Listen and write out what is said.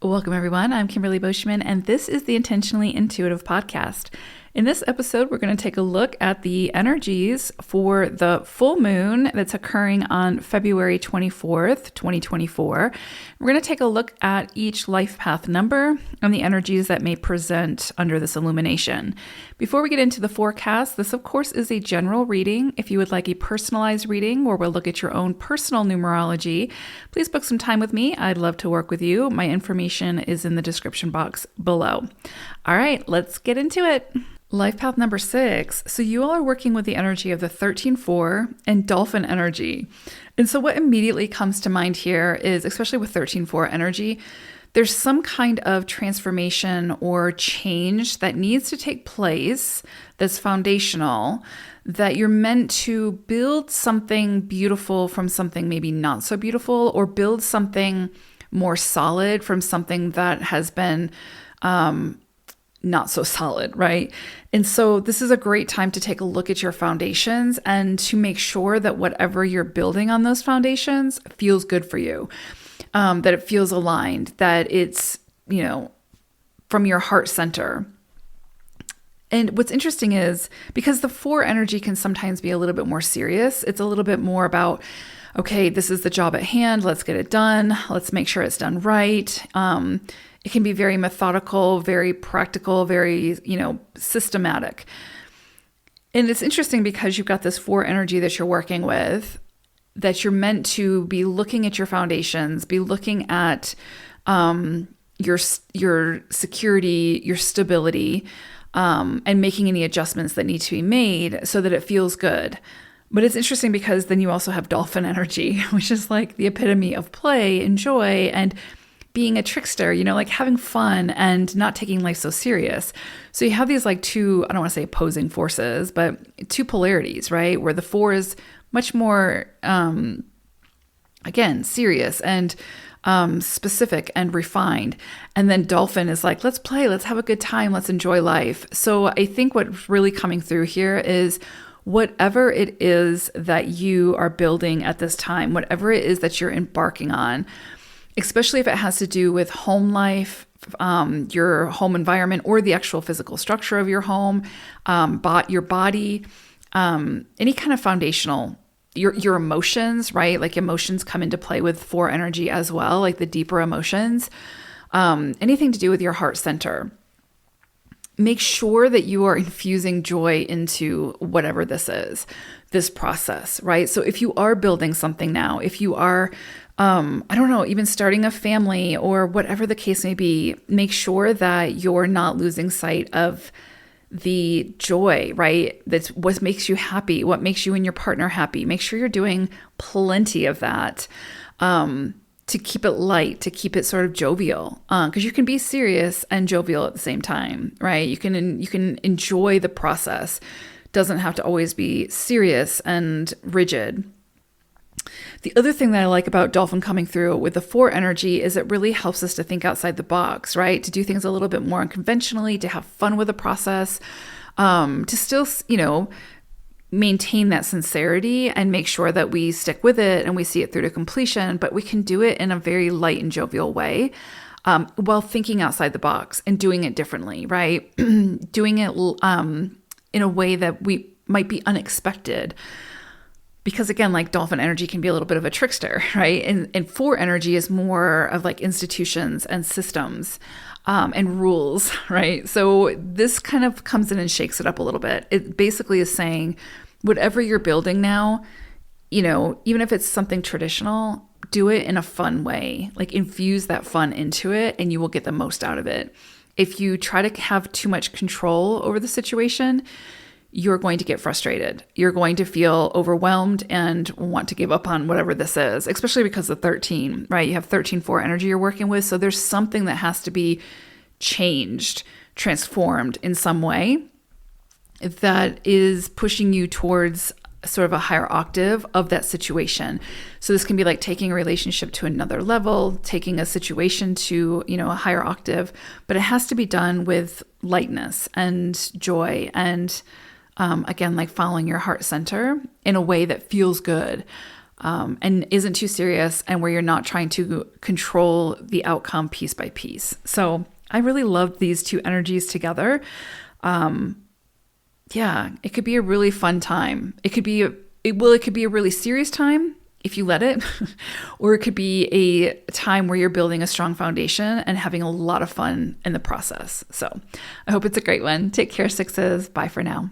Welcome, everyone. I'm Kimberly Boschman, and this is the Intentionally Intuitive podcast. In this episode, we're going to take a look at the energies for the full moon that's occurring on February 24th, 2024. We're going to take a look at each life path number and the energies that may present under this illumination. Before we get into the forecast, this, of course, is a general reading. If you would like a personalized reading where we'll look at your own personal numerology, please book some time with me. I'd love to work with you. My information is in the description box below. All right, let's get into it. Life path number 6. So you all are working with the energy of the 13-4 and dolphin energy. And so what immediately comes to mind here is, especially with 13-4 energy, there's some kind of transformation or change that needs to take place that's foundational, that you're meant to build something beautiful from something maybe not so beautiful, or build something more solid from something that has been not so solid, right? And so this is a great time to take a look at your foundations and to make sure that whatever you're building on those foundations feels good for you, that it feels aligned, that it's, from your heart center. And what's interesting is, because the 4 energy can sometimes be a little bit more serious, it's a little bit more about, okay, this is the job at hand, let's get it done, let's make sure it's done right. It can be very methodical, very practical, very, systematic. And it's interesting because you've got this 4 energy that you're working with, that you're meant to be looking at your foundations, be looking at your security, your stability, and making any adjustments that need to be made so that it feels good. But it's interesting because then you also have dolphin energy, which is like the epitome of play and joy and being a trickster, like having fun and not taking life so serious. So you have these like 2, I don't want to say opposing forces, but 2 polarities, right? Where the 4 is much more, again, serious and specific and refined. And then dolphin is like, let's play, let's have a good time, let's enjoy life. So I think what's really coming through here is whatever it is that you are building at this time, whatever it is that you're embarking on, especially if it has to do with home life, your home environment, or the actual physical structure of your home, your body, any kind of foundational, your emotions, right? Like emotions come into play with 4 energy as well, like the deeper emotions, anything to do with your heart center. Make sure that you are infusing joy into whatever this is, this process, right? So if you are building something now, if you are even starting a family or whatever the case may be, make sure that you're not losing sight of the joy, right? That's what makes you happy, what makes you and your partner happy. Make sure you're doing plenty of that to keep it light, to keep it sort of jovial, because you can be serious and jovial at the same time, right? You can enjoy the process. Doesn't have to always be serious and rigid. The other thing that I like about dolphin coming through with the 4 energy is it really helps us to think outside the box, right? To do things a little bit more unconventionally, to have fun with the process, to still, maintain that sincerity and make sure that we stick with it and we see it through to completion, but we can do it in a very light and jovial way, while thinking outside the box and doing it differently, right? Doing it in a way that we might be unexpected. Because again, like dolphin energy can be a little bit of a trickster, right? And 4 energy is more of like institutions and systems and rules, right? So this kind of comes in and shakes it up a little bit. It basically is saying, whatever you're building now, even if it's something traditional, do it in a fun way. Like infuse that fun into it and you will get the most out of it. If you try to have too much control over the situation, you're going to get frustrated. You're going to feel overwhelmed and want to give up on whatever this is, especially because of 13, right? You have 13-4 energy you're working with. So there's something that has to be changed, transformed in some way that is pushing you towards sort of a higher octave of that situation. So this can be like taking a relationship to another level, taking a situation to, a higher octave, but it has to be done with lightness and joy and again, like following your heart center in a way that feels good. and isn't too serious, and where you're not trying to control the outcome piece by piece. So I really love these two energies together. Yeah, it could be a really fun time. It could be a really serious time if you let it, or it could be a time where you're building a strong foundation and having a lot of fun in the process. So I hope it's a great one. Take care, sixes. Bye for now.